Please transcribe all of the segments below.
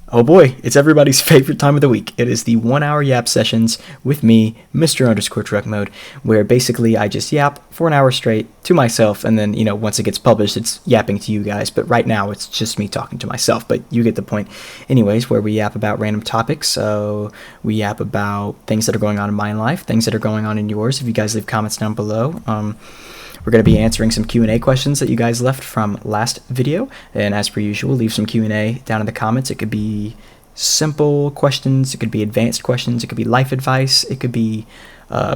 Oh boy, it's everybody's favorite time of the week. It is the 1 hour yap sessions with me, Mr. Underscore Truck Mode, where basically I just yap for an hour straight to myself, and then, once it gets published, it's yapping to you guys. But right now, it's just me talking to myself, but you get the point. Anyways, where we yap about random topics. So we yap about things that are going on in my life, things that are going on in yours. If you guys leave comments down below, we're going to be answering some Q&A questions that you guys left from last video. And as per usual, leave some Q&A down in the comments. It could be simple questions. It could be advanced questions. It could be life advice. It could be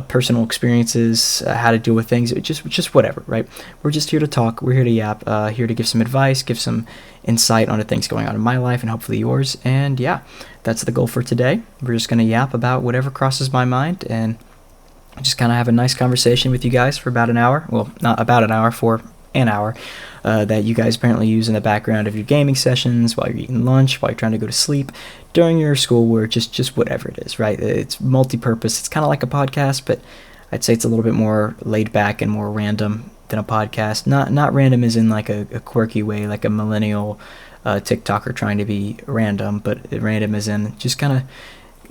personal experiences, how to deal with things. Just whatever, right? We're just here to talk. We're here to yap, here to give some advice, give some insight onto things going on in my life and hopefully yours. And yeah, that's the goal for today. We're just going to yap about whatever crosses my mind and just kind of have a nice conversation with you guys for about an hour. Well, not about an hour, for an hour, that you guys apparently use in the background of your gaming sessions, while you're eating lunch, while you're trying to go to sleep, during your schoolwork, just whatever it is, right? It's multi-purpose. It's kind of like a podcast, but I'd say it's a little bit more laid back and more random than a podcast. Not random as in like a quirky way, like a millennial TikToker trying to be random, but random as in just kind of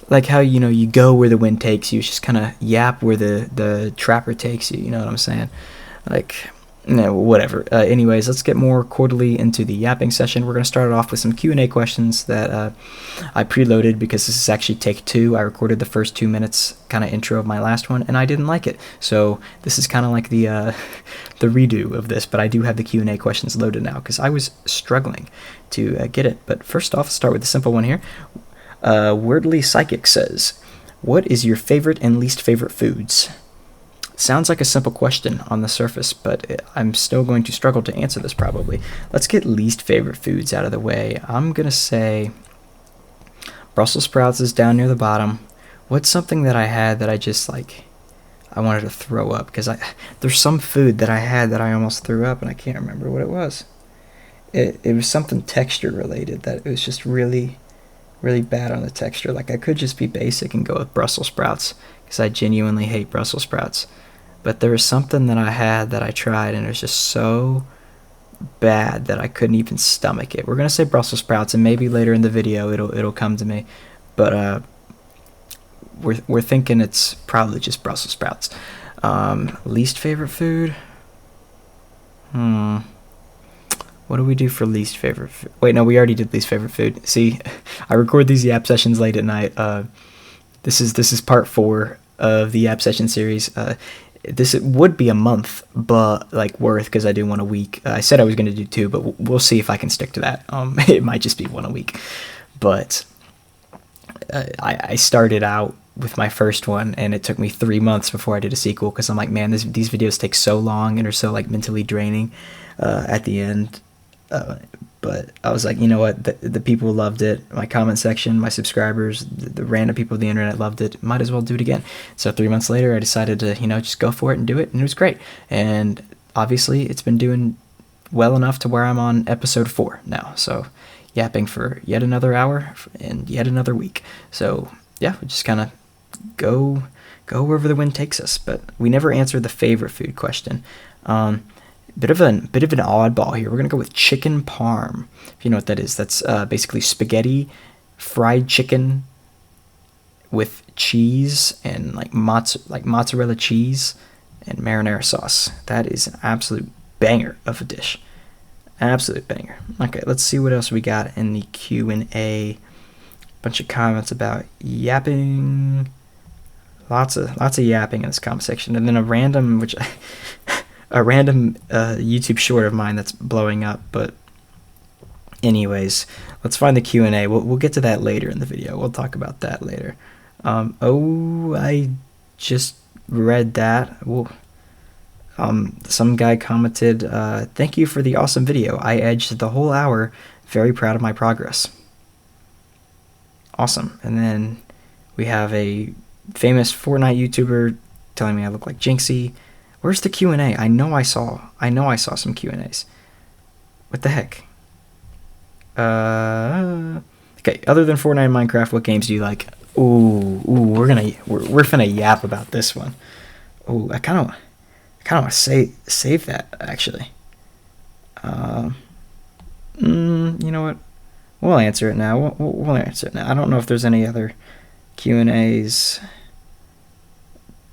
like how, you go where the wind takes you. It's just kind of yap where the trapper takes you. You know what I'm saying? Like, no, whatever. Anyways, let's get more quarterly into the yapping session. We're going to start it off with some Q&A questions that I preloaded because this is actually take 2. I recorded the first 2 minutes kind of intro of my last one, and I didn't like it. So this is kind of like the the redo of this, but I do have the Q&A questions loaded now because I was struggling to get it. But first off, let's start with the simple one here. Wordly Psychic says, what is your favorite and least favorite foods? Sounds like a simple question on the surface, but I'm still going to struggle to answer this probably. Let's get least favorite foods out of the way. I'm going to say Brussels sprouts is down near the bottom. What's something that I had that I just I wanted to throw up? Because there's some food that I had that I almost threw up and I can't remember what it was. It was something texture related that it was just really bad on the texture. Like I could just be basic and go with Brussels sprouts because I genuinely hate Brussels sprouts. But there was something that I had that I tried and it was just so bad that I couldn't even stomach it. We're gonna say Brussels sprouts, and maybe later in the video it'll come to me. But we're thinking it's probably just Brussels sprouts. Least favorite food? What do we do for least favorite food? Wait, no, we already did least favorite food. See, I record these yap sessions late at night. This is part 4 of the yap session series. This would be a month, but worth, because I do one a week. I said I was going to do 2, but we'll see if I can stick to that. It might just be one a week. But I started out with my first one, and it took me 3 months before I did a sequel, because I'm like, man, these videos take so long and are so mentally draining at the end. But I was like, you know what, the people loved it. My comment section, my subscribers, the random people of the internet loved it. Might as well do it again. So 3 months later, I decided to, just go for it and do it, and it was great. And obviously, it's been doing well enough to where I'm on episode 4 now. So yapping for yet another hour and yet another week. So yeah, we just kind of go wherever the wind takes us. But we never answered the favorite food question. Bit of an oddball here. We're gonna go with chicken parm. If you know what that is, that's basically spaghetti, fried chicken with cheese and mozzarella cheese and marinara sauce. That is an absolute banger of a dish. Absolute banger. Okay, let's see what else we got in the Q&A. Bunch of comments about yapping. Lots of yapping in this comment section, and then a random YouTube short of mine that's blowing up. But anyways, let's find the Q&A. We'll get to that later in the video. We'll talk about that later. I just read that. Some guy commented, thank you for the awesome video. I edged the whole hour. Very proud of my progress. Awesome. And then we have a famous Fortnite YouTuber telling me I look like Jinxie. Where's the Q&A? I know I saw some Q&As. What the heck? Okay, other than Fortnite and Minecraft, what games do you like? Ooh, we're finna yap about this one. Ooh, I kind of want to save that, actually. You know what? we'll answer it now. We'll answer it now. I don't know if there's any other Q&As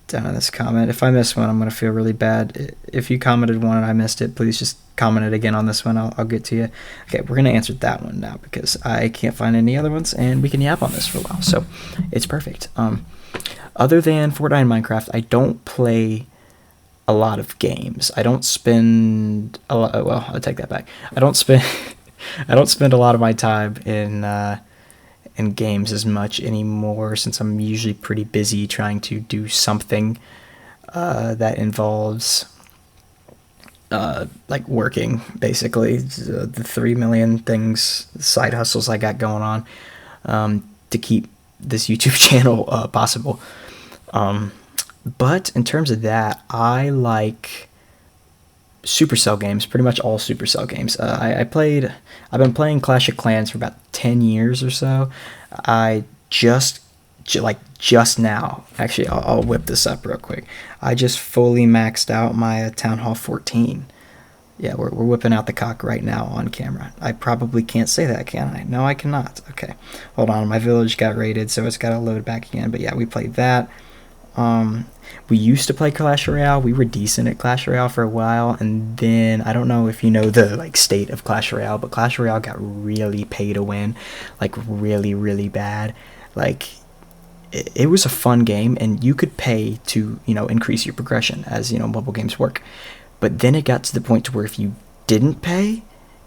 down in this comment. If I miss one, I'm going to feel really bad. If you commented one and I missed it, please just comment it again on this one. I'll get to you. Okay, we're going to answer that one now because I can't find any other ones, and we can yap on this for a while, so it's perfect. Other than Fortnite and Minecraft, I don't play a lot of games. I don't spend a lot. Well, I'll take that back. I don't spend a lot of my time in games as much anymore, since I'm usually pretty busy trying to do something that involves like working, basically. The 3 million things, side hustles I got going on to keep this YouTube channel possible. But in terms of that, I like Supercell games, pretty much all Supercell games. I've been playing Clash of Clans for about 10 years or so. I just now, actually, I'll whip this up real quick. I just fully maxed out my Town Hall 14. Yeah, we're whipping out the cock right now on camera. I probably can't say that, can I? No, I cannot. Okay, hold on. My village got raided, so it's got to load back again. But yeah, we played that. We used to play Clash Royale. We were decent at Clash Royale for a while, and then I don't know if you know the state of Clash Royale, but Clash Royale got really pay to win, like really, really bad. Like it was a fun game, and you could pay to increase your progression, as mobile games work. But then it got to the point to where if you didn't pay,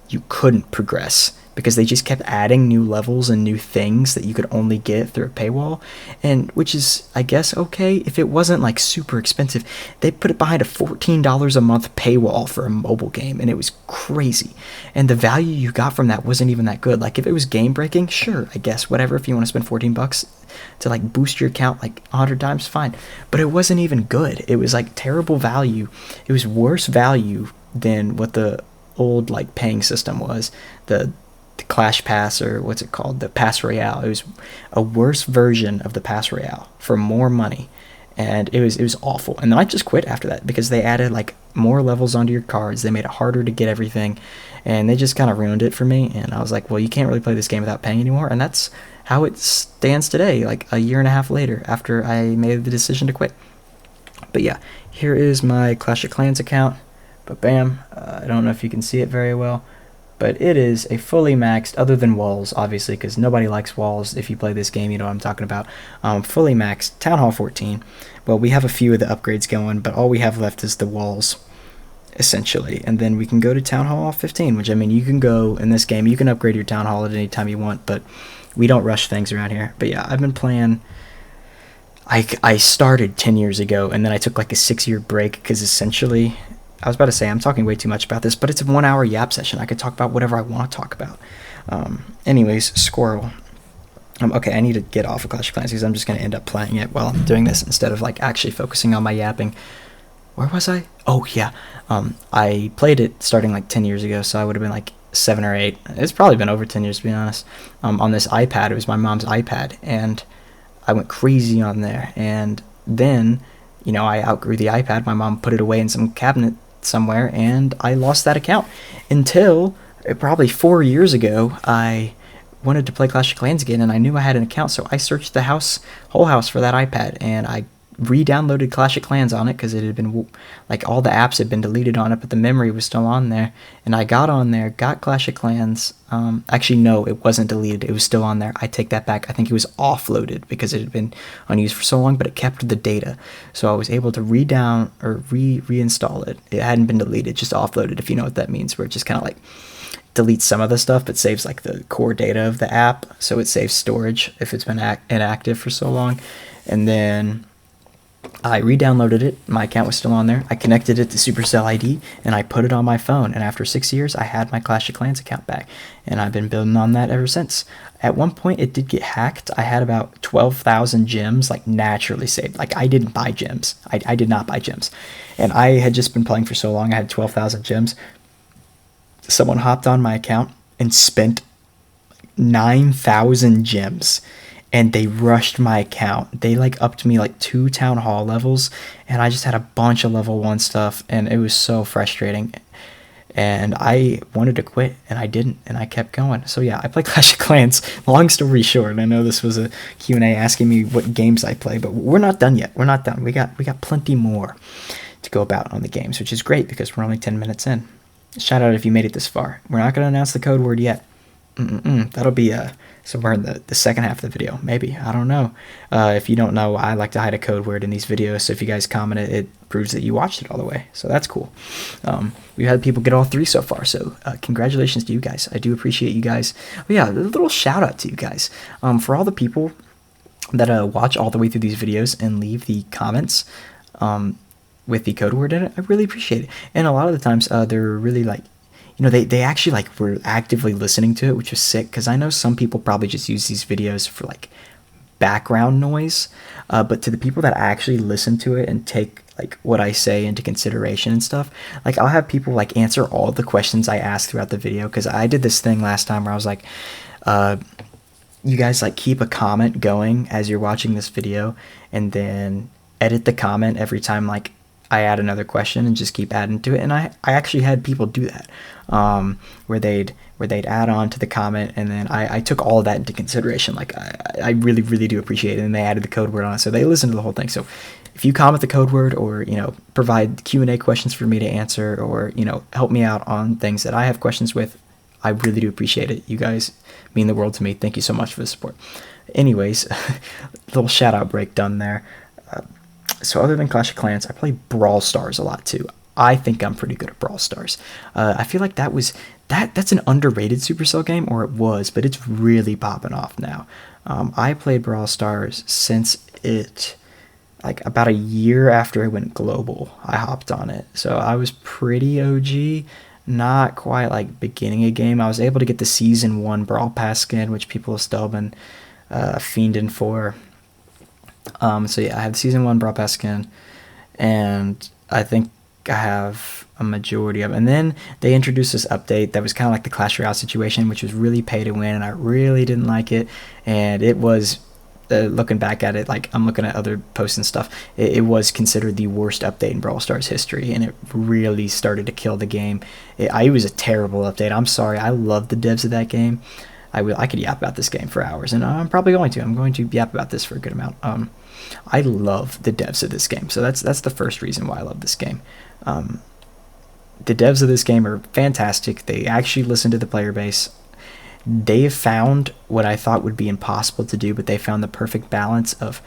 you couldn't progress, because they just kept adding new levels and new things that you could only get through a paywall, and which is, I guess, okay if it wasn't like super expensive. They put it behind a $14 a month paywall for a mobile game, and it was crazy. And the value you got from that wasn't even that good. Like if it was game breaking, sure, I guess, whatever. If you want to spend $14 to like boost your account like 100 times, fine. But it wasn't even good. It was like terrible value. It was worse value than what the old like paying system was, the Clash Pass, or what's it called, the Pass Royale. It was a worse version of the Pass Royale for more money, and it was awful. And then I just quit after that because they added like more levels onto your cards. They made it harder to get everything, and they just kind of ruined it for me. And I was like, well, you can't really play this game without paying anymore. And that's how it stands today, like a year and a half later after I made the decision to quit. But yeah, here is my Clash of Clans account. But bam, I don't know if you can see it very well, but it is a fully maxed, other than walls, obviously, because nobody likes walls. If you play this game, you know what I'm talking about. Fully maxed Town Hall 14. Well, we have a few of the upgrades going, but all we have left is the walls, essentially. And then we can go to Town Hall 15, which, I mean, you can go in this game. You can upgrade your Town Hall at any time you want, but we don't rush things around here. But yeah, I've been playing. I started 10 years ago, and then I took like a 6-year break because essentially, I was about to say, I'm talking way too much about this, but it's a 1-hour yap session. I could talk about whatever I want to talk about. Anyways, squirrel. Okay, I need to get off of Clash of Clans because I'm just going to end up playing it while I'm doing this instead of like actually focusing on my yapping. Where was I? Oh, yeah. I played it starting like 10 years ago, so I would have been like 7 or 8. It's probably been over 10 years, to be honest. On this iPad. It was my mom's iPad, and I went crazy on there. And then, I outgrew the iPad. My mom put it away in some cabinet somewhere, and I lost that account until probably 4 years ago. I wanted to play Clash of Clans again, and I knew I had an account, so I searched the whole house for that iPad, and I re-downloaded Clash of Clans on it because it had been like all the apps had been deleted on it, but the memory was still on there. And I got on there, got Clash of Clans. Actually, no, it wasn't deleted. It was still on there. I take that back. I think it was offloaded because it had been unused for so long, but it kept the data, so I was able to reinstall it. It hadn't been deleted, just offloaded, if you know what that means, where it just kind of like deletes some of the stuff but saves like the core data of the app, so it saves storage if it's been inactive for so long. And then I re-downloaded it. My account was still on there. I connected it to Supercell ID, and I put it on my phone. And after 6 years, I had my Clash of Clans account back, and I've been building on that ever since. At one point, it did get hacked. I had about 12,000 gems, like naturally saved. Like I didn't buy gems. I did not buy gems, and I had just been playing for so long. I had 12,000 gems. Someone hopped on my account and spent 9,000 gems. And they rushed my account. They like upped me like 2 town hall levels, and I just had a bunch of level 1 stuff, and it was so frustrating. and I wanted to quit, and I didn't, and I kept going. So yeah, I play Clash of Clans. Long story short, I know this was a Q&A asking me what games I play, but we're not done yet. We're not done. We got plenty more to go about on the games, which is great because we're only 10 minutes in. Shout out if you made it this far. We're not going to announce the code word yet. That'll be somewhere in the second half of the video, maybe. I don't know. If you don't know, I like to hide a code word in these videos, so if you guys comment it, it proves that you watched it all the way. So that's cool. We've had people get all 3 so far, so congratulations to you guys. I do appreciate you guys. Oh, yeah, a little shout out to you guys. For all the people that watch all the way through these videos and leave the comments with the code word in it, I really appreciate it. And a lot of the times they're really like, they actually like were actively listening to it, which was sick, because I know some people probably just use these videos for like background noise, but to the people that actually listen to it and take like what I say into consideration and stuff, like I'll have people like answer all the questions I ask throughout the video, because I did this thing last time where I was like, you guys like keep a comment going as you're watching this video, and then edit the comment every time like I add another question, and just keep adding to it. And I actually had people do that, where they'd add on to the comment, and then I took all of that into consideration. Like I really, really do appreciate it, and they added the code word on it, so they listened to the whole thing. So if you comment the code word, or provide Q&A questions for me to answer, or help me out on things that I have questions with, I really do appreciate it. You guys mean the world to me. Thank you so much for the support. Anyways, little shout out break done there. So other than Clash of Clans, I play Brawl Stars a lot too. I think I'm pretty good at Brawl Stars. I feel like that's an underrated Supercell game, or it was, but it's really popping off now. I played Brawl Stars since it, like about a year after it went global, I hopped on it. So I was pretty OG, not quite like beginning a game. I was able to get the Season 1 Brawl Pass skin, which people have still been fiending for. So yeah, I have the Season 1 Brawl Pass skin, and I think I have a majority of it. And then they introduced this update that was kind of like the Clash Royale situation, which was really pay to win, and I really didn't like it. And it was, looking back at it, like I'm looking at other posts and stuff, it was considered the worst update in Brawl Stars history, and it really started to kill the game. It was a terrible update. I'm sorry. I love the devs of that game. I could yap about this game for hours, and I'm probably going to. I'm going to yap about this for a good amount. I love the devs of this game, so that's the first reason why I love this game. The devs of this game are fantastic. They actually listen to the player base. They have found what I thought would be impossible to do, but they found the perfect balance of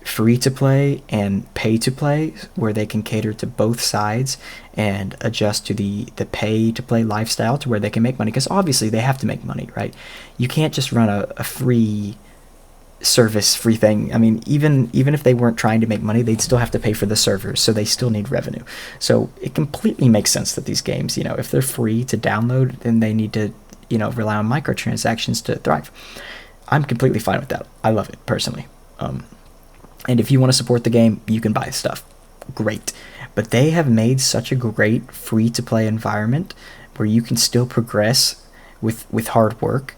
free to play and pay to play, where they can cater to both sides and adjust to the pay to play lifestyle to where they can make money, because obviously they have to make money, right? You can't just run a free service, free thing. I mean, even if they weren't trying to make money, they'd still have to pay for the servers, so they still need revenue. So it completely makes sense that these games, if they're free to download, then they need to rely on microtransactions to thrive. I'm completely fine with that. I love it personally. And if you want to support the game, you can buy stuff. Great. But they have made such a great free-to-play environment where you can still progress with hard work.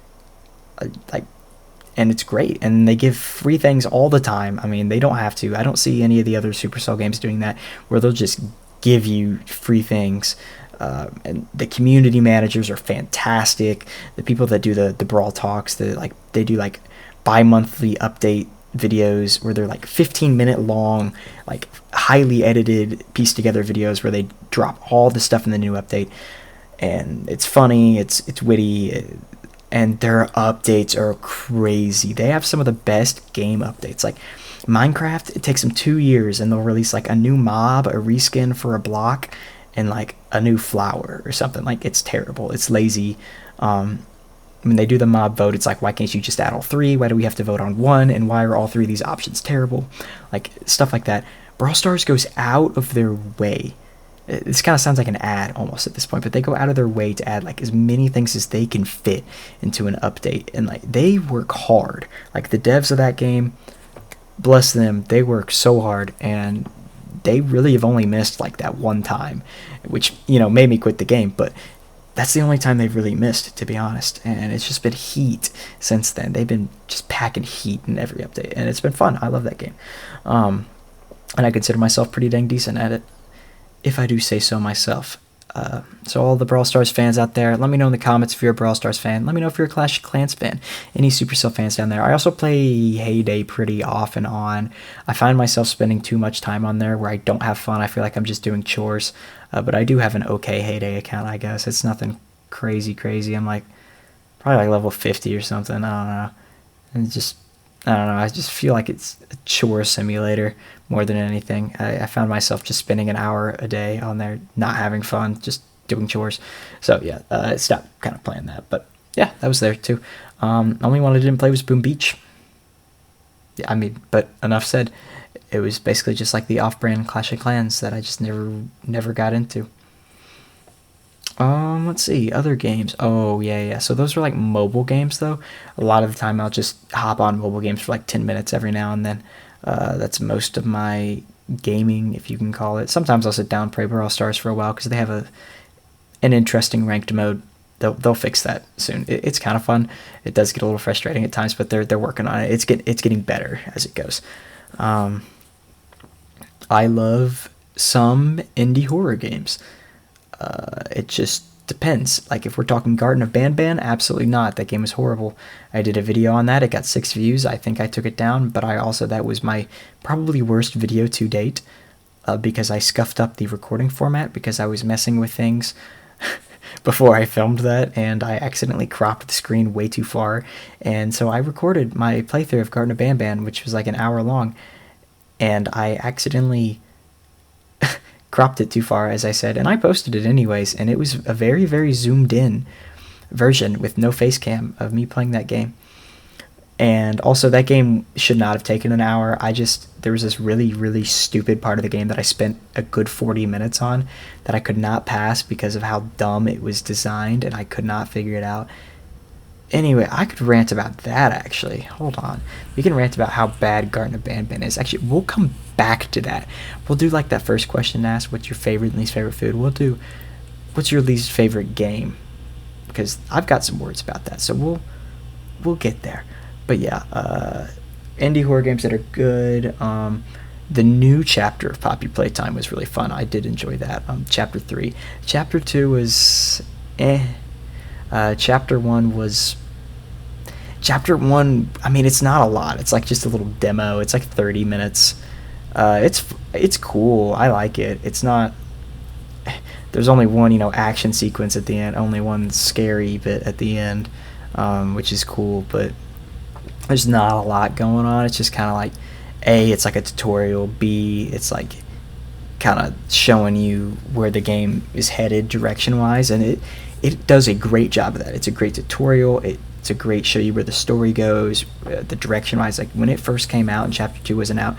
And it's great. And they give free things all the time. I mean, they don't have to. I don't see any of the other Supercell games doing that, where they'll just give you free things. And the community managers are fantastic. The people that do the Brawl Talks, they do like bi-monthly update videos where they're like 15-minute long, like highly edited, pieced together videos where they drop all the stuff in the new update, and it's funny, it's witty, and their updates are crazy. They have some of the best game updates. Like Minecraft, it takes them 2 years, and they'll release like a new mob, a reskin for a block, and like a new flower or something. Like, it's terrible, it's lazy. When they do the mob vote, it's like, why can't you just add all 3? Why do we have to vote on 1? And why are all 3 of these options terrible? Like, stuff like that. Brawl Stars goes out of their way. This kind of sounds like an ad almost at this point, but they go out of their way to add like as many things as they can fit into an update. And like, they work hard. Like, the devs of that game, bless them, they work so hard, and they really have only missed like that one time, which, made me quit the game, but that's the only time they've really missed, to be honest. And it's just been heat since then. They've been just packing heat in every update, and it's been fun. I love that game. And I consider myself pretty dang decent at it, if I do say so myself. So all the Brawl Stars fans out there, let me know in the comments if you're a Brawl Stars fan. Let me know if you're a Clash of Clans fan. Any Supercell fans down there. I also play Heyday pretty off and on. I find myself spending too much time on there where I don't have fun. I feel like I'm just doing chores. But I do have an okay Heyday account, I guess. It's nothing crazy. I'm like probably like level 50 or something. I don't know. And just I don't know. I just feel like it's a chore simulator more than anything. I found myself just spending an hour a day on there, not having fun, just doing chores. So yeah, I stopped kind of playing that. But yeah, that was there too. Only one I didn't play was Boom Beach. Yeah, I mean, but enough said. It was basically just like the off-brand Clash of Clans that I just never got into. Let's see, other games. Oh, yeah. So those were like mobile games, though. A lot of the time I'll just hop on mobile games for like 10 minutes every now and then. That's most of my gaming, if you can call it. Sometimes I'll sit down and play Brawl Stars for a while because they have an interesting ranked mode. They'll fix that soon. It's kind of fun. It does get a little frustrating at times, but they're working on it. It's getting better as it goes. I love some indie horror games. It just depends. Like if we're talking Garten of Banban, absolutely not. That game is horrible. I did a video on that. It got 6 views. I think I took it down, but that was my probably worst video to date because I scuffed up the recording format because I was messing with things before I filmed that, and I accidentally cropped the screen way too far. And so I recorded my playthrough of Garten of Banban, which was like an hour long, and I accidentally cropped it too far, as I said, and I posted it anyways, and it was a very zoomed in version with no face cam of me playing that game. And also that game should not have taken an hour. There was this really stupid part of the game that I spent a good 40 minutes on that I could not pass because of how dumb it was designed, and I could not figure it out. Anyway, I could rant about that, actually. Hold on. We can rant about how bad Garten of Banban is. Actually, we'll come back to that. We'll do like that first question asked, what's your favorite and least favorite food? We'll do, what's your least favorite game? Because I've got some words about that, so we'll get there. But yeah, indie horror games that are good. The new chapter of Poppy Playtime was really fun. I did enjoy that. Chapter 3. Chapter 2 was Chapter 1, I mean, it's not a lot. It's like just a little demo. It's like 30 minutes. It's cool. I like it. It's not. There's only one, action sequence at the end. Only one scary bit at the end, which is cool. But there's not a lot going on. It's just kind of like, A, it's like a tutorial. B, it's like kind of showing you where the game is headed direction-wise, and it does a great job of that. It's a great tutorial. It's a great show you where the story goes, the direction-wise. Like when it first came out and Chapter 2 wasn't out,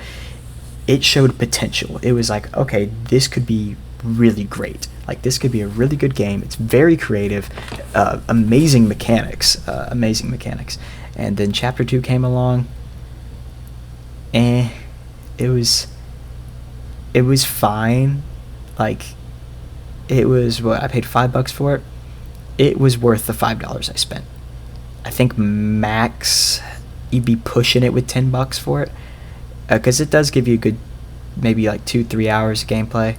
it showed potential. It was like, okay, this could be really great. Like this could be a really good game. It's very creative, amazing mechanics. And then Chapter 2 came along, and it was fine. Like it was what I paid $5 for it. It was worth the $5 I spent. I think max you'd be pushing it with $10 for it, because it does give you a good maybe like 2-3 hours of gameplay,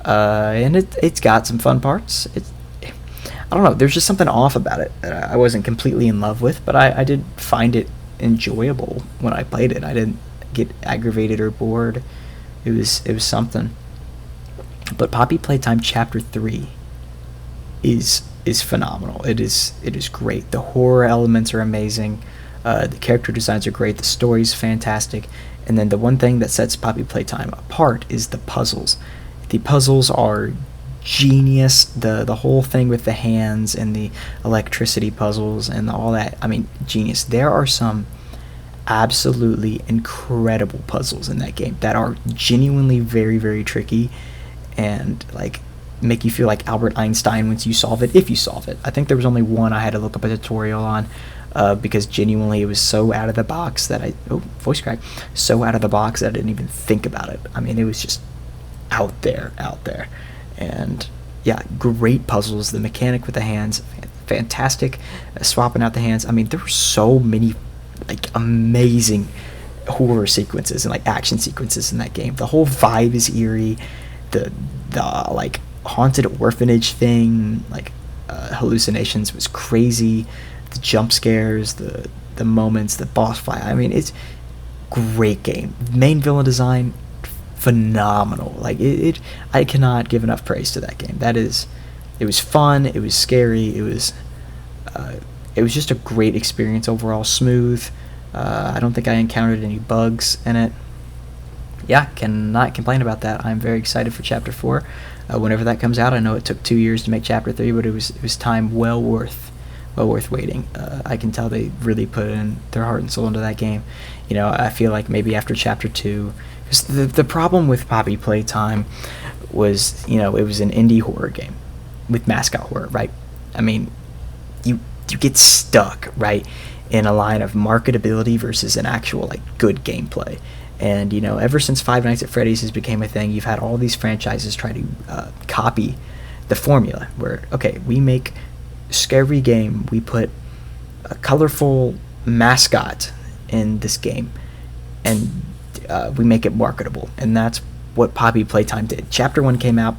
and it's got some fun parts. I don't know, there's just something off about it that I wasn't completely in love with, but I did find it enjoyable when I played it. I didn't get aggravated or bored. It was something. But Poppy Playtime Chapter 3 is phenomenal. It is great. The horror elements are amazing. The character designs are great. The story's fantastic. And then the one thing that sets Poppy Playtime apart is the puzzles. The puzzles are genius. The whole thing with the hands and the electricity puzzles and all that. I mean, genius. There are some absolutely incredible puzzles in that game that are genuinely very tricky and like make you feel like Albert Einstein once you solve it, if you solve it. I think there was only one I had to look up a tutorial on, because genuinely it was so out of the box that voice crack, so out of the box that I didn't even think about it. I mean, it was just out there, and yeah, great puzzles. The mechanic with the hands, fantastic. Swapping out the hands. I mean, there were so many like amazing horror sequences and like action sequences in that game. The whole vibe is eerie. The like haunted orphanage thing, like hallucinations, was crazy. The jump scares, the moments, the boss fight. I mean, it's great game. Main villain design, phenomenal. Like I cannot give enough praise to that game. It was fun. It was scary. It was just a great experience overall. Smooth. I don't think I encountered any bugs in it. Yeah, cannot complain about that. I'm very excited for Chapter 4. Whenever that comes out, I know it took 2 years to make Chapter 3, but it was time well worth waiting. I can tell they really put in their heart and soul into that game. I feel like maybe after Chapter 2, because the problem with Poppy Playtime was, it was an indie horror game with mascot horror, right? I mean, you get stuck, right, in a line of marketability versus an actual, like, good gameplay. And, ever since Five Nights at Freddy's has become a thing, you've had all these franchises try to copy the formula where, okay, we make scary game, we put a colorful mascot in this game, and we make it marketable. And that's what Poppy Playtime did. Chapter 1 came out,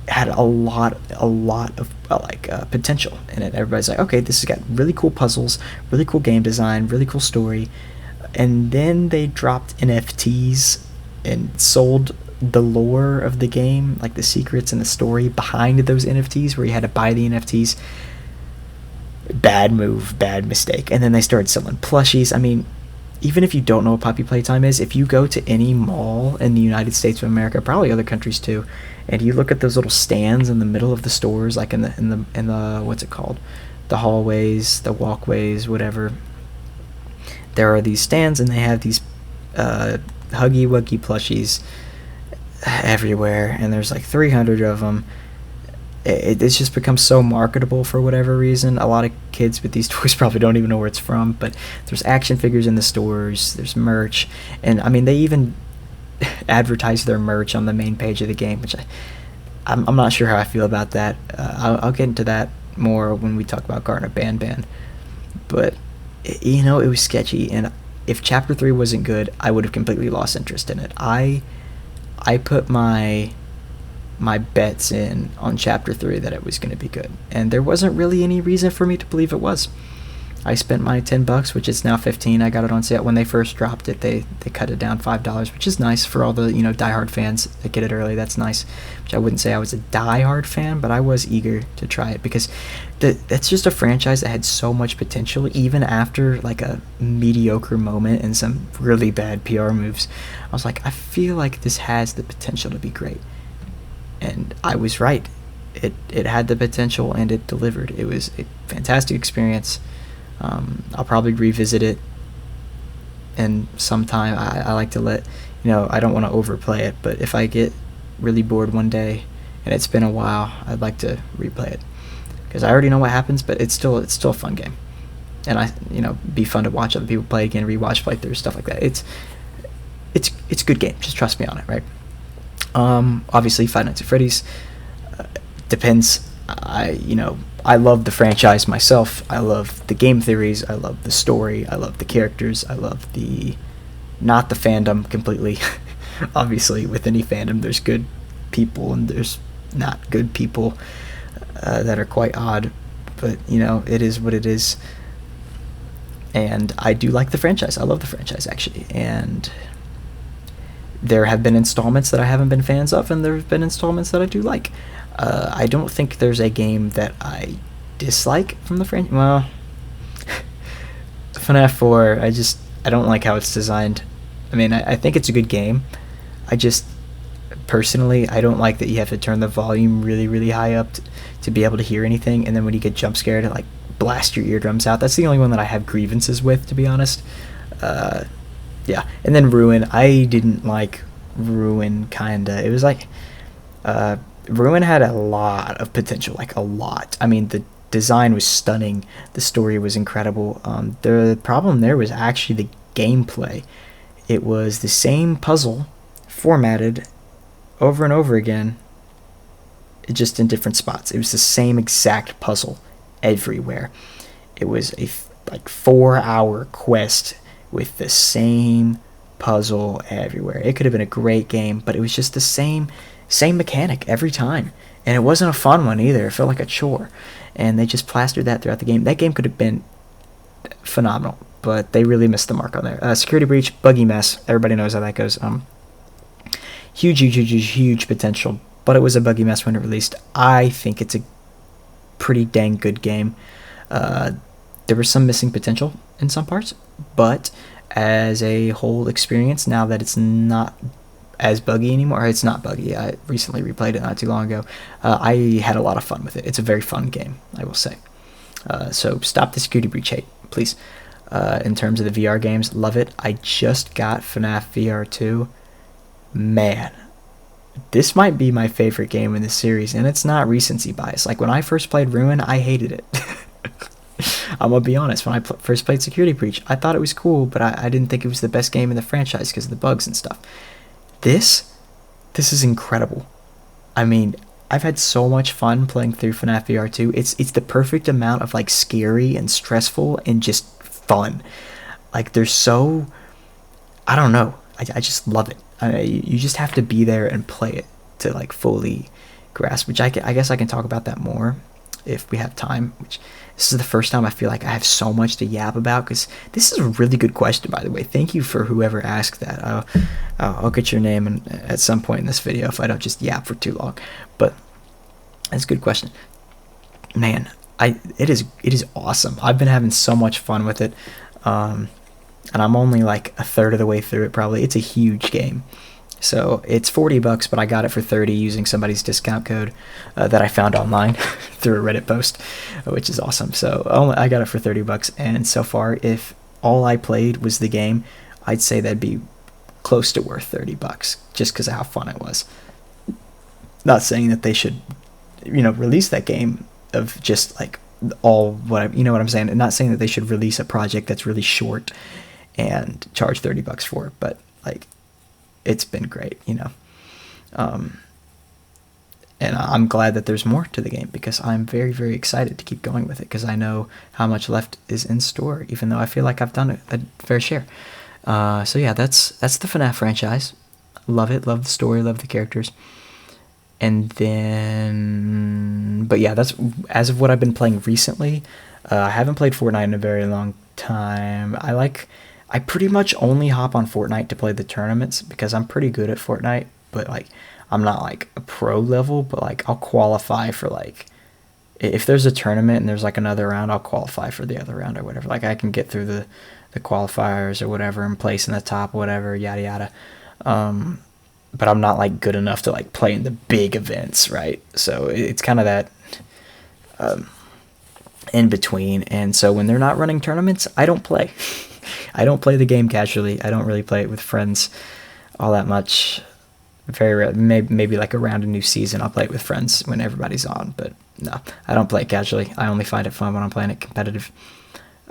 had a lot of potential in it. Everybody's like, okay, this has got really cool puzzles, really cool game design, really cool story. And then they dropped NFTs and sold the lore of the game, like the secrets and the story behind those NFTs, where you had to buy the NFTs. Bad move, bad mistake. And then they started selling plushies. I mean, even if you don't know what Poppy Playtime is, if you go to any mall in the United States of America, probably other countries too, and you look at those little stands in the middle of the stores, like in the what's it called, the hallways, the walkways, whatever. There are these stands, and they have these Huggy Wuggy plushies everywhere, and there's like 300 of them. It's just become so marketable for whatever reason. A lot of kids with these toys probably don't even know where it's from, but there's action figures in the stores, there's merch, and I mean, they even advertise their merch on the main page of the game, which I'm not sure how I feel about that. I'll get into that more when we talk about Garten of Banban, but it was sketchy, and if Chapter 3 wasn't good, I would have completely lost interest in it. I put my bets in on Chapter 3 that it was going to be good, and there wasn't really any reason for me to believe it was. I spent my $10, which is now $15. I got it on sale when they first dropped it. They cut it down $5, which is nice for all the diehard fans that get it early. That's nice. Which I wouldn't say I was a diehard fan, but I was eager to try it because that's just a franchise that had so much potential, even after like a mediocre moment and some really bad PR moves. I was like, I feel like this has the potential to be great, and I was right. It had the potential, and it delivered. It was a fantastic experience. I'll probably revisit it, and sometime I like to let, I don't want to overplay it, but if I get really bored one day and it's been a while, I'd like to replay it, because I already know what happens, but it's still a fun game, and be fun to watch other people play again, rewatch playthroughs, stuff like that. It's a good game, just trust me on it, right? Obviously Five Nights at Freddy's depends. I love the franchise myself. I love the game theories. I love the story. I love the characters. I love not the fandom completely. Obviously, with any fandom, there's good people and there's not good people that are quite odd. But, it is what it is. And I do like the franchise. I love the franchise, actually. And there have been installments that I haven't been fans of, and there have been installments that I do like. I don't think there's a game that I dislike from the franchise. Well, FNAF 4, I don't like how it's designed. I mean, I think it's a good game. I just, personally, I don't like that you have to turn the volume really, really high up to be able to hear anything, and then when you get jump scared, it like blast your eardrums out. That's the only one that I have grievances with, to be honest. Yeah, and then Ruin. I didn't like Ruin, kinda. It was like, Ruin had a lot of potential, like a lot. I mean, the design was stunning. The story was incredible. The problem there was actually the gameplay. It was the same puzzle formatted over and over again, just in different spots. It was the same exact puzzle everywhere. It was a 4-hour quest with the same puzzle everywhere. It could have been a great game, but it was just the same mechanic every time. and it wasn't a fun one either. It felt like a chore, and they just plastered that throughout the game. That game could have been phenomenal, but they really missed the mark on there. Security breach, buggy mess. Everybody knows how that goes. Huge potential, but it was a buggy mess when it released. I think it's a pretty dang good game. There was some missing potential in some parts, but as a whole experience, now that it's not as buggy anymore, it's not buggy. I recently replayed it not too long ago. I had a lot of fun with it. It's a very fun game, I will say. So stop the security breach hate, please. In terms of the VR games, love it. I just got FNAF VR 2. Man, this might be my favorite game in this series, and it's not recency bias. Like, when I first played Ruin, I hated it. I'm gonna be honest, when I first played Security Breach, I thought it was cool, but I didn't think it was the best game in the franchise because of the bugs and stuff. This is incredible. I mean, I've had so much fun playing through FNAF VR 2. It's the perfect amount of, like, scary and stressful and just fun. Like, they're so... I don't know. I just love it. You just have to be there and play it to, like, fully grasp, which I guess I can talk about that more if we have time, which this is the first time I feel like I have so much to yap about, because this is a really good question, by the way. Thank you for whoever asked that. I'll get your name at some point in this video if I don't just yap for too long, but that's a good question. Man, it is awesome. I've been having so much fun with it, and I'm only like a third of the way through it probably. It's a huge game. So it's $40, but I got it for $30 using somebody's discount code that I found online through a Reddit post, which is awesome. So I got it for $30, and so far, if all I played was the game, I'd say that'd be close to worth $30, just because of how fun it was. Not saying that they should, release that game of just like you know what I'm saying. I'm not saying that they should release a project that's really short and charge $30 for it, but like, it's been great, and I'm glad that there's more to the game, because I'm very, very excited to keep going with it, because I know how much left is in store, even though I feel like I've done a fair share. So yeah, that's the FNAF franchise. Love it, love the story, love the characters. And then, but yeah, that's as of what I've been playing recently. I haven't played Fortnite in a very long time. I pretty much only hop on Fortnite to play the tournaments, because I'm pretty good at Fortnite, but like, I'm not like a pro level, but like, I'll qualify for, like, if there's a tournament and there's like another round, I'll qualify for the other round or whatever. Like, I can get through the qualifiers or whatever and place in the top, whatever, yada yada. But I'm not like good enough to like play in the big events, right? So it's kind of that in between. And so when they're not running tournaments, I don't play. I don't play the game casually. I don't really play it with friends all that much. Very rare. Maybe like around a new season, I'll play it with friends when everybody's on. But no, I don't play it casually. I only find it fun when I'm playing it competitive.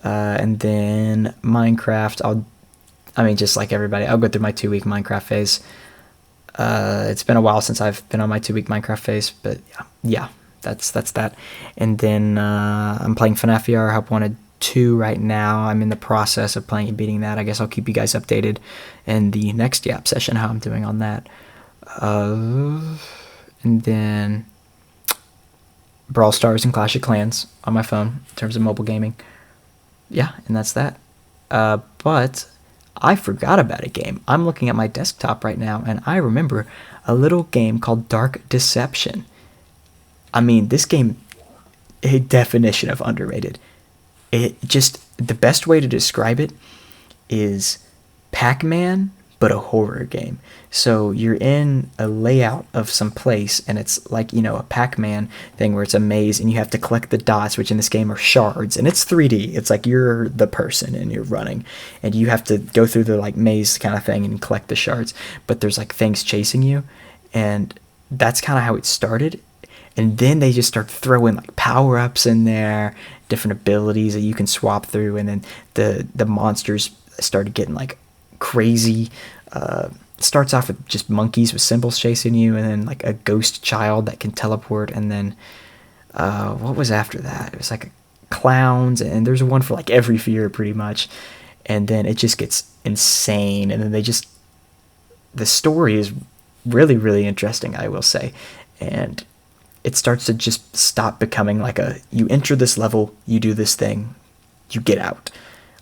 And then Minecraft, just like everybody, I'll go through my 2-week Minecraft phase. It's been a while since I've been on my 2-week Minecraft phase, but yeah, that's that. And then I'm playing FNAF VR Help Wanted 2 right now. I'm in the process of playing and beating that. I guess I'll keep you guys updated in the next Yap session how I'm doing on that. And then Brawl Stars and Clash of Clans on my phone in terms of mobile gaming. Yeah, and that's that. But I forgot about a game. I'm looking at my desktop right now, and I remember a little game called Dark Deception. I mean, this game, a definition of underrated. The best way to describe it is Pac-Man, but a horror game. So you're in a layout of some place, and it's like, a Pac-Man thing where it's a maze, and you have to collect the dots, which in this game are shards, and it's 3D. It's like you're the person and you're running, and you have to go through the like maze kind of thing and collect the shards. But there's like things chasing you, and that's kind of how it started. And then they just start throwing like power-ups in there, different abilities that you can swap through, and then the monsters started getting like crazy. Starts off with just monkeys with symbols chasing you, and then like a ghost child that can teleport, and then what was after that? It was like clowns, and there's one for like every fear pretty much, and then it just gets insane, and then the story is really, really interesting, I will say, and it starts to just stop becoming like a, you enter this level, you do this thing, you get out.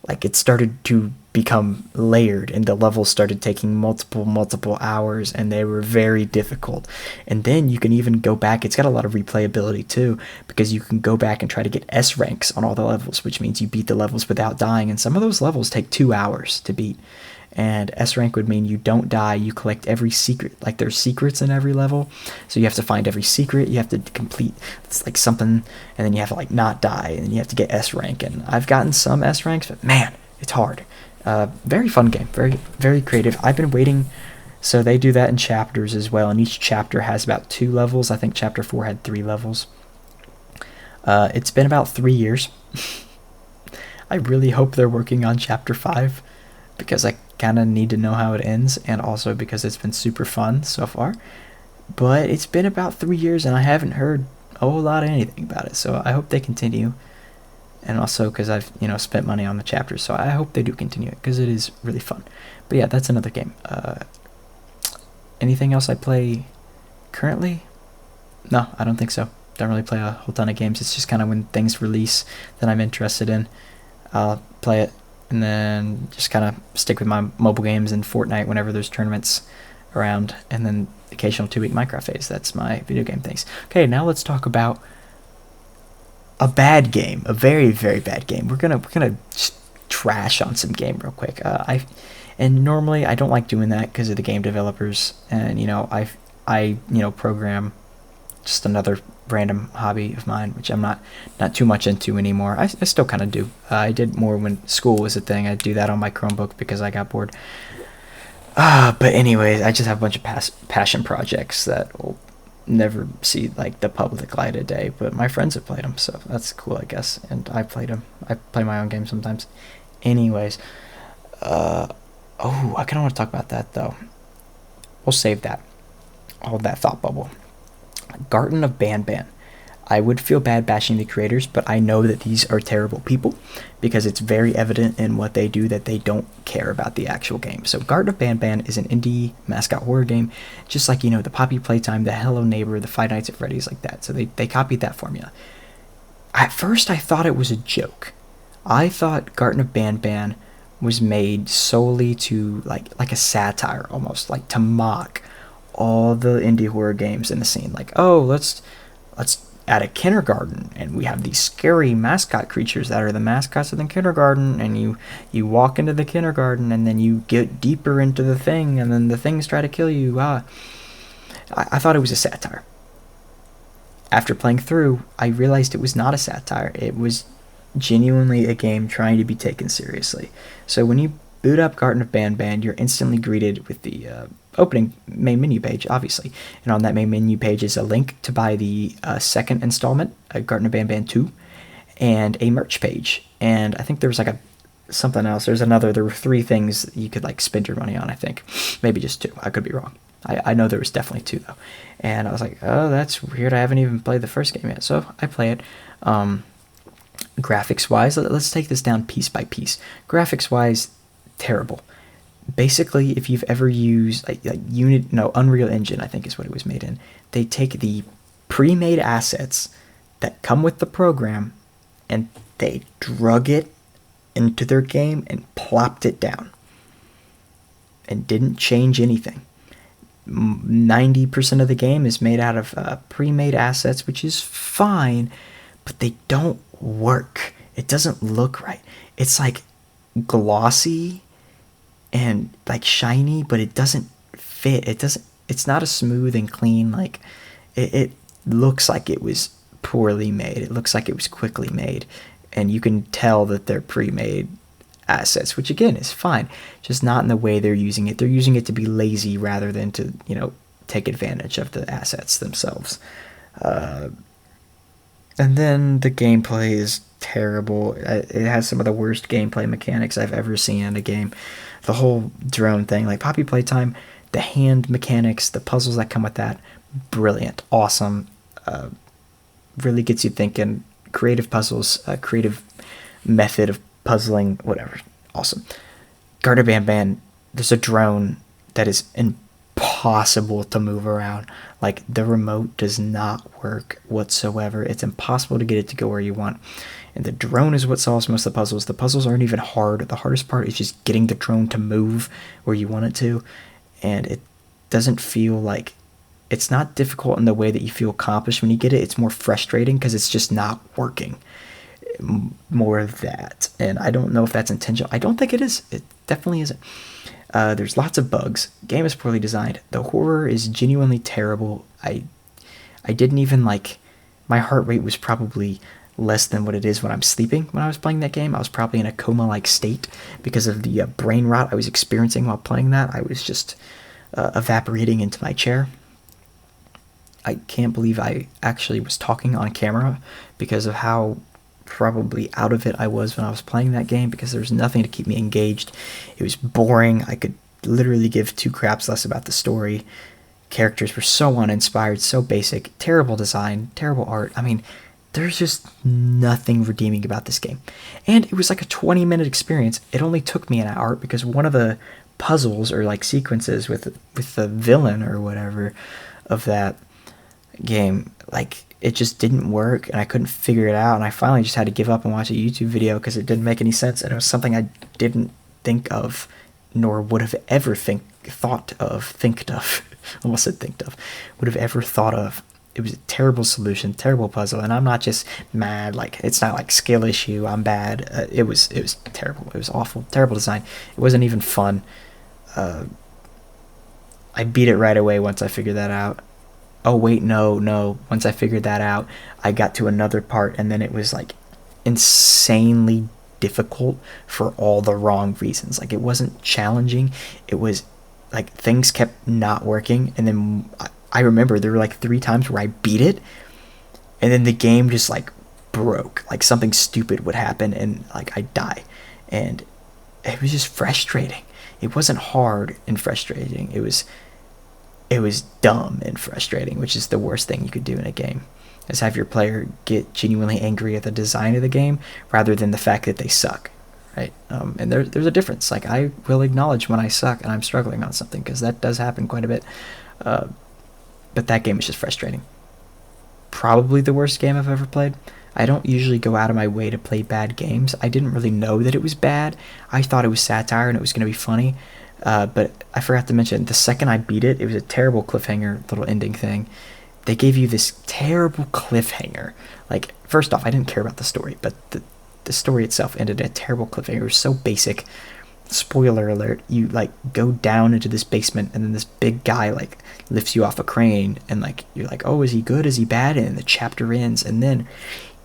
Like, it started to become layered, and the levels started taking multiple hours, and they were very difficult. And then you can even go back, it's got a lot of replayability too, because you can go back and try to get S ranks on all the levels, which means you beat the levels without dying, and some of those levels take 2 hours to beat. And S rank would mean you don't die, you collect every secret. Like, there's secrets in every level, so you have to find every secret, you have to complete, it's like something, and then you have to like not die, and then you have to get S rank. And I've gotten some S ranks, but man, it's hard. Very fun game, very creative. I've been waiting, so they do that in chapters as well, and each chapter has about 2 levels. I think chapter 4 had 3 levels. It's been about 3 years. I really hope they're working on chapter 5, because I kind of need to know how it ends, and also because it's been super fun so far. But it's been about 3 years, and I haven't heard a whole lot of anything about it, so I hope they continue. And also because I've, spent money on the chapters, so I hope they do continue it, because it is really fun. But yeah, that's another game. Anything else I play currently? No, I don't think so. Don't really play a whole ton of games. It's just kind of when things release that I'm interested in, I'll play it, and then just kind of stick with my mobile games and Fortnite whenever there's tournaments around, and then occasional 2-week Minecraft phase. That's my video game things. Okay, now let's talk about a bad game, a very bad game. We're gonna just trash on some game real quick. And normally I don't like doing that because of the game developers, and I program, just another random hobby of mine, which I'm not too much into anymore. I still kind of do. I did more when school was a thing. I'd do that on my Chromebook because I got bored. But anyways, I just have a bunch of passion projects that will never see like the public light of day, but my friends have played them, so that's cool, I guess. And I played them. I play my own games sometimes. Anyways, I kind of want to talk about that though. We'll save that. Hold that thought bubble. Garten of Banban. I would feel bad bashing the creators, but I know that these are terrible people, because it's very evident in what they do that they don't care about the actual game. So Garten of Banban is an indie mascot horror game, just like, the Poppy Playtime, the Hello Neighbor, the Five Nights at Freddy's, like that. So they copied that formula. At first, I thought it was a joke. I thought Garten of Banban was made solely to, like a satire, almost, like to mock all the indie horror games in the scene. Like, oh, let's at a kindergarten, and we have these scary mascot creatures that are the mascots of the kindergarten, and you walk into the kindergarten, and then you get deeper into the thing, and then the things try to kill you. I thought it was a satire. After playing through, I realized it was not a satire. It was genuinely a game trying to be taken seriously. So when you boot up Garten of Banban, you're instantly greeted with the opening main menu page, obviously. And on that main menu page is a link to buy the second installment, Garten of Banban 2, and a merch page. And I think there was like something else. There were 3 things that you could like spend your money on, I think. Maybe just 2. I could be wrong. I know there was definitely 2 though. And I was like, oh, that's weird. I haven't even played the first game yet. So I play it. Graphics wise, let's take this down piece by piece. Graphics wise, terrible. Basically, if you've ever used Unreal Engine, I think is what it was made in, they take the pre-made assets that come with the program, and they drug it into their game and plopped it down and didn't change anything. 90% of the game is made out of pre-made assets, which is fine, but they don't work. It doesn't look right. It's like glossy and like shiny, but it doesn't fit. It's not a smooth and clean, like it looks like it was poorly made. It looks like it was quickly made, and you can tell that they're pre-made assets, which again is fine, just not in the way they're using it. They're using it to be lazy rather than to, take advantage of the assets themselves. And then the gameplay is terrible. It has some of the worst gameplay mechanics I've ever seen in a game. The whole drone thing, like Poppy Playtime, the hand mechanics, the puzzles that come with that, brilliant, awesome, really gets you thinking. Creative puzzles, creative method of puzzling, whatever, awesome. Garten of Banban, there's a drone that is impossible impossible to move around. Like, the remote does not work whatsoever. It's impossible to get it to go where you want. And the drone is what solves most of the puzzles. The puzzles aren't even hard. The hardest part is just getting the drone to move where you want it to. And it doesn't feel like... It's not difficult in the way that you feel accomplished when you get it. It's more frustrating because it's just not working. More of that. And I don't know if that's intentional. I don't think it is. It definitely isn't. There's lots of bugs. Game is poorly designed. The horror is genuinely terrible. I didn't even like... My heart rate was probably less than what it is when I'm sleeping when I was playing that game. I was probably in a coma-like state because of the brain rot I was experiencing while playing that. I was just evaporating into my chair. I can't believe I actually was talking on camera because of how probably out of it I was when I was playing that game, because there was nothing to keep me engaged. It was boring. I could literally give two craps less about the story. Characters were so uninspired, so basic, terrible design, terrible art. I mean, there's just nothing redeeming about this game. And it was like a 20-minute experience. It only took me an hour because one of the puzzles or like sequences with the villain or whatever of that game, like, it just didn't work and I couldn't figure it out, and I finally just had to give up and watch a YouTube video because it didn't make any sense, and it was something I didn't think of, nor would have ever thought of would have ever thought of. It was a terrible solution, terrible puzzle, and I'm not just mad, like, it's not like skill issue, I'm bad. It was terrible. It was awful, terrible design. It wasn't even fun. I beat it right away once I figured that out. Oh wait, no. Once I figured that out, I got to another part, and then it was like insanely difficult for all the wrong reasons. Like, it wasn't challenging. It was like things kept not working, and then I remember there were like 3 times where I beat it, and then the game just like broke. Like, something stupid would happen, and like I'd die, and it was just frustrating. It wasn't hard and frustrating. It was dumb and frustrating, which is the worst thing you could do in a game, is have your player get genuinely angry at the design of the game rather than the fact that they suck, right? And there's a difference. Like, I will acknowledge when I suck and I'm struggling on something, because that does happen quite a bit. But that game is just frustrating. Probably the worst game I've ever played. I don't usually go out of my way to play bad games. I didn't really know that it was bad. I thought it was satire and it was going to be funny. But I forgot to mention, the second I beat it, it was a terrible cliffhanger, little ending thing. They gave you this terrible cliffhanger. Like, first off, I didn't care about the story, but the story itself ended in a terrible cliffhanger. It was so basic. Spoiler alert, you, like, go down into this basement, and then this big guy, like, lifts you off a crane, and, like, you're like, oh, is he good, is he bad? And the chapter ends, and then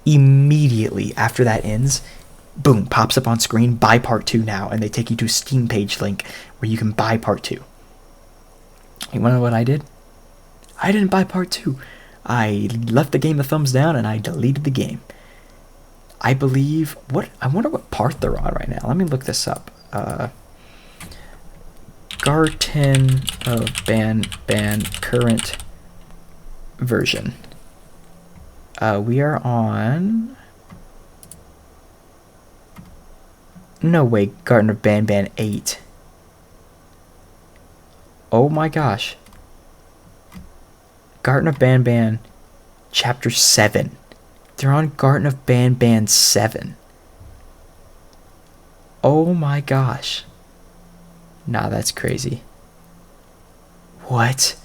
immediately after that ends, boom, pops up on screen, buy part 2 now, and they take you to a Steam page link where you can buy part 2. You wanna know what I did? I didn't buy part 2. I left the game a thumbs down and I deleted the game. I believe, I wonder what part they're on right now. Let me look this up. Garten of Banban current version. We are on... No way, Garten of Banban 8. Oh my gosh. Garten of Banban Chapter 7. They're on Garten of Banban 7. Oh my gosh. Nah, that's crazy. What?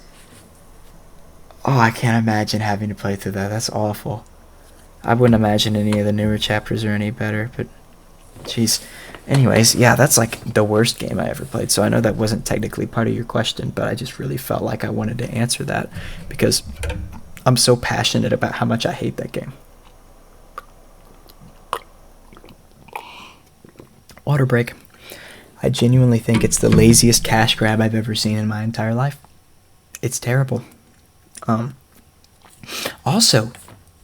Oh, I can't imagine having to play through that. That's awful. I wouldn't imagine any of the newer chapters are any better, but... Jeez. Anyways, yeah, that's like the worst game I ever played. So I know that wasn't technically part of your question, but I just really felt like I wanted to answer that because I'm so passionate about how much I hate that game. Water break. I genuinely think it's the laziest cash grab I've ever seen in my entire life. It's terrible. Also,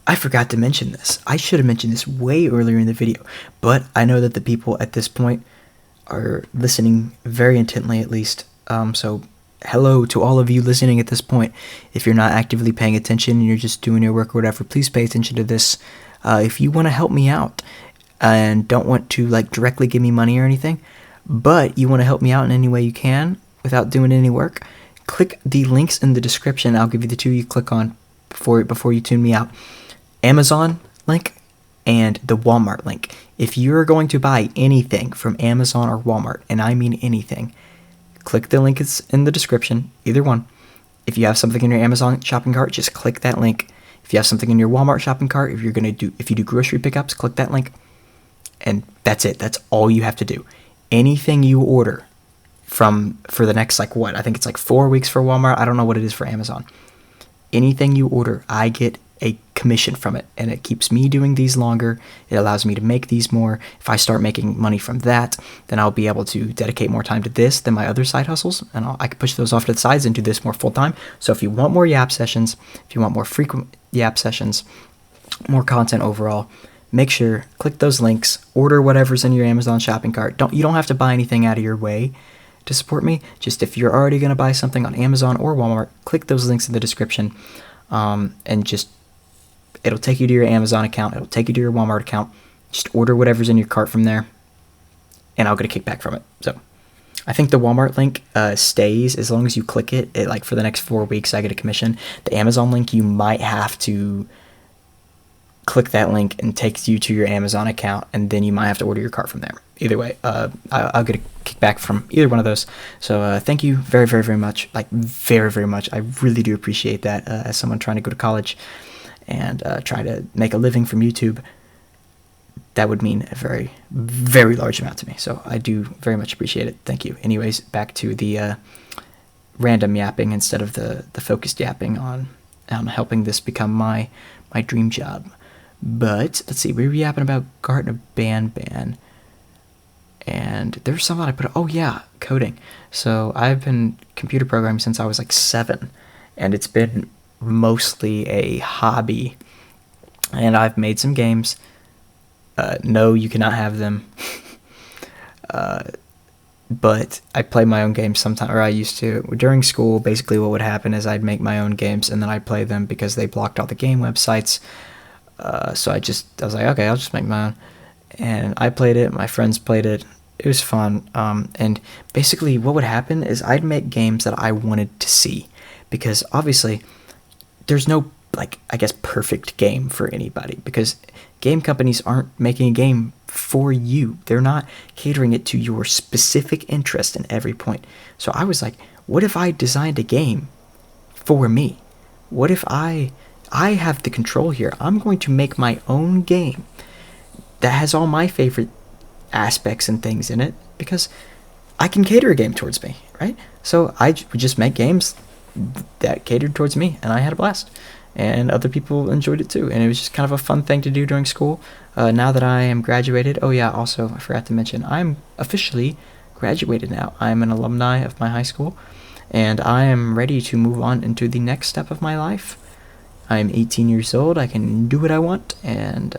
I forgot to mention this. I should have mentioned this way earlier in the video, but I know that the people at this point are listening very intently, at least. So hello to all of you listening at this point. If you're not actively paying attention and you're just doing your work or whatever, please pay attention to this. If you want to help me out and don't want to like directly give me money or anything, but you want to help me out in any way you can without doing any work, click the links in the description. I'll give you the two you click on before you tune me out. Amazon link and the Walmart link. If you're going to buy anything from Amazon or Walmart, and I mean anything, click the link in the description, either one. If you have something in your Amazon shopping cart, just click that link. If you have something in your Walmart shopping cart, if you do grocery pickups, click that link. And that's it. That's all you have to do. Anything you order for the next, like, what? I think it's like 4 weeks for Walmart. I don't know what it is for Amazon. Anything you order, I get a commission from it, and it keeps me doing these longer. It allows me to make these more. If I start making money from that, then I'll be able to dedicate more time to this than my other side hustles, and I can push those off to the sides and do this more full time. So if you want more Yap sessions, if you want more frequent Yap sessions, more content overall, make sure click those links, order whatever's in your Amazon shopping cart. You don't have to buy anything out of your way to support me. Just if you're already going to buy something on Amazon or Walmart, click those links in the description, and just it'll take you to your Amazon account. It'll take you to your Walmart account. Just order whatever's in your cart from there, and I'll get a kickback from it. So I think the Walmart link stays as long as you click it. Like for the next 4 weeks, I get a commission. The Amazon link, you might have to click that link and takes you to your Amazon account, and then you might have to order your cart from there. Either way, I'll get a kickback from either one of those. So thank you very, very, very much. Like, very, very much. I really do appreciate that as someone trying to go to college and try to make a living from YouTube. That would mean a very, very large amount to me. So I do very much appreciate it. Thank you. Anyways, back to the random yapping instead of the focused yapping on helping this become my dream job. But let's see, we were yapping about Garten of Banban, and there's something I put. Oh yeah, coding. So I've been computer programming since I was like 7, and it's been mostly a hobby. And I've made some games. No, you cannot have them. But I play my own games sometimes, or I used to. During school, basically what would happen is I'd make my own games, and then I'd play them because they blocked all the game websites. So I was like, okay, I'll just make my own. And I played it, my friends played it. It was fun. And basically what would happen is I'd make games that I wanted to see, because obviously there's no, like, I guess, perfect game for anybody, because game companies aren't making a game for you. They're not catering it to your specific interest in every point. So I was like, what if I designed a game for me? What if I have the control here? I'm going to make my own game that has all my favorite aspects and things in it, because I can cater a game towards me, right? So I would just make games that catered towards me, and I had a blast. And other people enjoyed it too, and it was just kind of a fun thing to do during school. Now that I am graduated, oh yeah, also I forgot to mention, I'm officially graduated now. I'm an alumni of my high school, and I am ready to move on into the next step of my life. I'm 18 years old, I can do what I want, and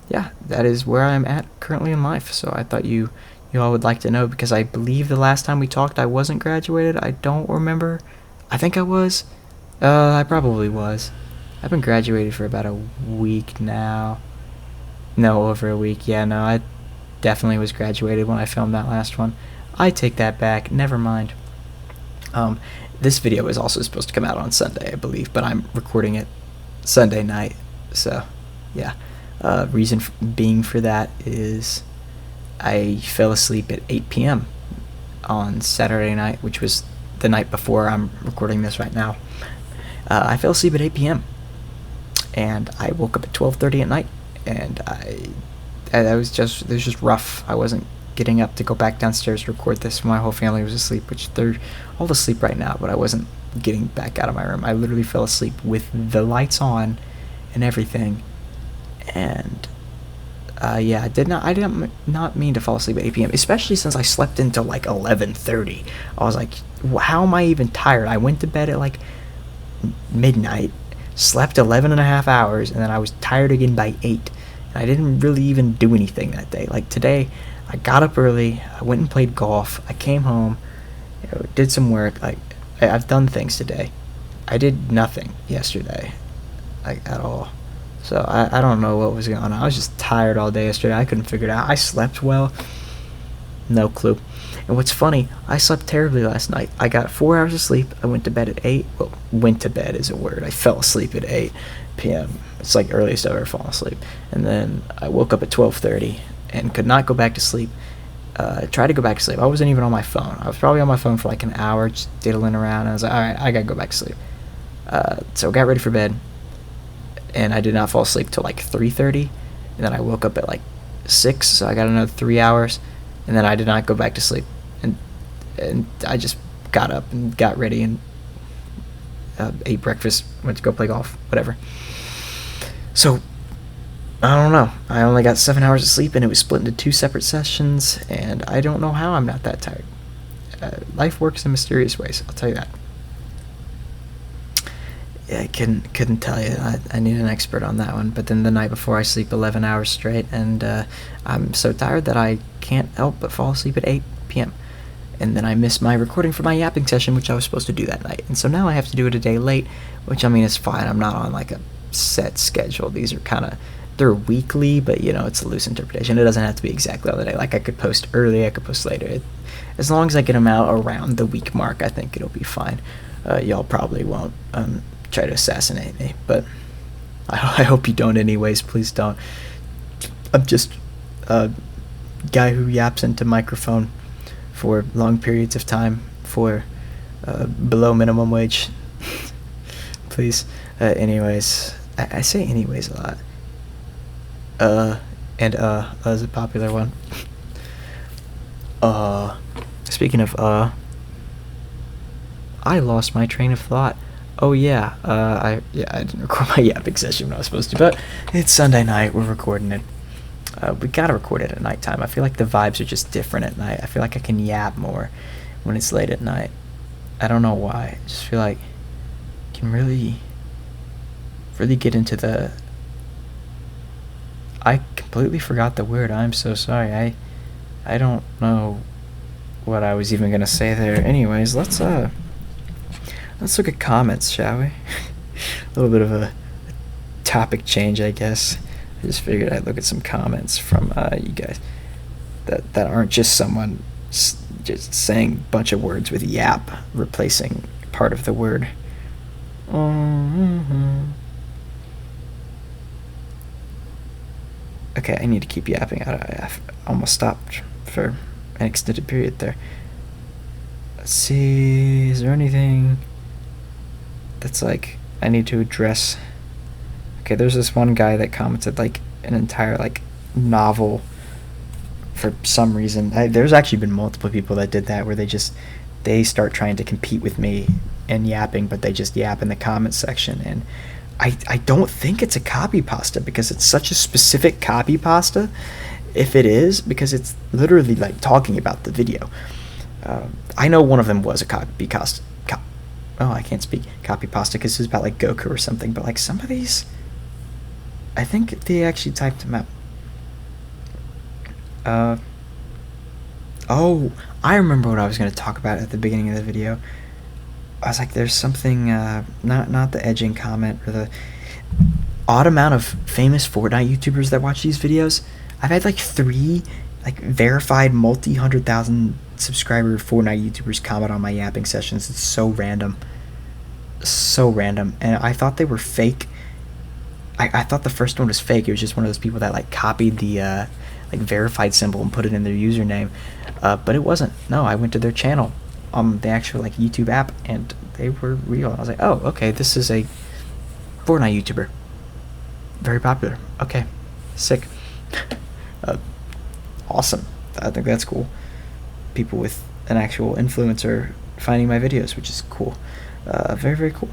yeah, that is where I'm at currently in life. So I thought you all would like to know, because I believe the last time we talked I wasn't graduated. I don't remember. I think I was. I probably was. I've been graduated for about a week now. No, over a week. Yeah, no, I definitely was graduated when I filmed that last one. I take that back. Never mind. This video is also supposed to come out on Sunday, I believe, but I'm recording it Sunday night. So, yeah. Reason being for that is I fell asleep at 8 p.m. on Saturday night, which was the night before I'm recording this right now. I fell asleep at 8 p.m. and I woke up at 12:30 at night, and it was just rough. I wasn't getting up to go back downstairs to record this when my whole family was asleep, which they're all asleep right now, but I wasn't getting back out of my room. I literally fell asleep with the lights on and everything, and yeah, I did not mean to fall asleep at 8 p.m., especially since I slept until like 11:30. I was like, how am I even tired? I went to bed at like midnight, slept 11 and a half hours, and then I was tired again by 8. And I didn't really even do anything that day. Like today, I got up early, I went and played golf, I came home, did some work. Like, I've done things today. I did nothing yesterday, like, at all. So I don't know what was going on. I was just tired all day yesterday. I couldn't figure it out. I slept well. No clue. And what's funny, I slept terribly last night. I got 4 hours of sleep. I went to bed at 8. Well, went to bed is a word. I fell asleep at 8 p.m. It's like earliest I've ever fallen asleep. And then I woke up at 12:30 and could not go back to sleep. Tried to go back to sleep. I wasn't even on my phone. I was probably on my phone for like an hour, just diddling around. And I was like, all right, I gotta go back to sleep. So I got ready for bed, and I did not fall asleep till like 3:30. And then I woke up at like 6, so I got another 3 hours. And then I did not go back to sleep, and I just got up and got ready and ate breakfast, went to go play golf, whatever. So I don't know. I only got 7 hours of sleep, and it was split into 2 separate sessions, and I don't know how I'm not that tired. Life works in mysterious ways, I'll tell you that. Yeah, I couldn't tell you. I need an expert on that one. But then the night before, I sleep 11 hours straight, and I'm so tired that I can't help but fall asleep at 8 p.m. And then I missed my recording for my yapping session, which I was supposed to do that night. And so now I have to do it a day late, which, I mean, is fine. I'm not on like a set schedule. These are kind of, they're weekly, but it's a loose interpretation. It doesn't have to be exactly on the day. Like, I could post early, I could post later. As long as I get them out around the week mark, I think it'll be fine. Y'all probably won't try to assassinate me, but I hope you don't anyways. Please don't. I'm just a guy who yaps into microphone for long periods of time for below minimum wage. Please. Anyways, I say anyways a lot. And is a popular one. Speaking of I lost my train of thought. Oh yeah, I didn't record my yapping session when I was supposed to, but it's Sunday night, we're recording it. We gotta record it at nighttime. I feel like the vibes are just different at night. I feel like I can yap more when it's late at night. I don't know why. I just feel like I can really get into the... I completely forgot the word. I'm so sorry. I don't know what I was even gonna say there. Anyways, let's look at comments, shall we? A little bit of a topic change, I guess. I just figured I'd look at some comments from you guys that aren't just someone just saying a bunch of words with yap replacing part of the word. Okay, I need to keep yapping. I almost stopped for an extended period there. Let's see, is there anything that's like I need to address? Okay, there's this one guy that commented like an entire like novel for some reason. There's actually been multiple people that did that, where they start trying to compete with me in yapping, but they just yap in the comment section. And I don't think it's a copy pasta, because it's such a specific copy pasta, if it is, because it's literally like talking about the video. I know one of them was a copy pasta. I can't speak copy pasta because it's about like Goku or something, but like some of these, I think they actually typed them out. I remember what I was going to talk about at the beginning of the video. I was like, there's something, not the edging comment, or the odd amount of famous Fortnite YouTubers that watch these videos. I've had like 3 like verified multi-100,000 subscriber Fortnite YouTubers comment on my yapping sessions. It's so random. So random. And I thought they were fake. I thought the first one was fake. It was just one of those people that like copied the like verified symbol and put it in their username. But it wasn't. No, I went to their channel on the actual like YouTube app, and they were real. I was like, oh, okay, this is a Fortnite YouTuber. Very popular. Okay. Sick. Awesome. I think that's cool. People with an actual influencer finding my videos, which is cool. Very, very cool.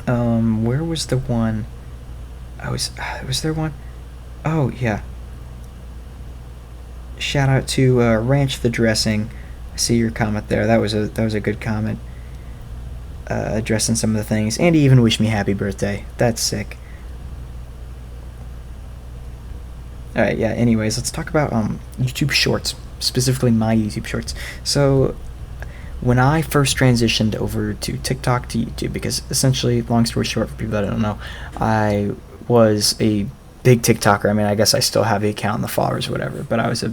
Where was the one? Was there one? Oh, yeah. Shout out to Ranch the Dressing. I see your comment there. That was a good comment. Addressing some of the things. And he even wished me happy birthday. That's sick. Alright, yeah, anyways, let's talk about YouTube Shorts, specifically my YouTube Shorts. So, when I first transitioned over to TikTok to YouTube, because essentially, long story short, for people that don't know, I was a big TikToker. I mean, I guess I still have the account and the followers or whatever, but I was a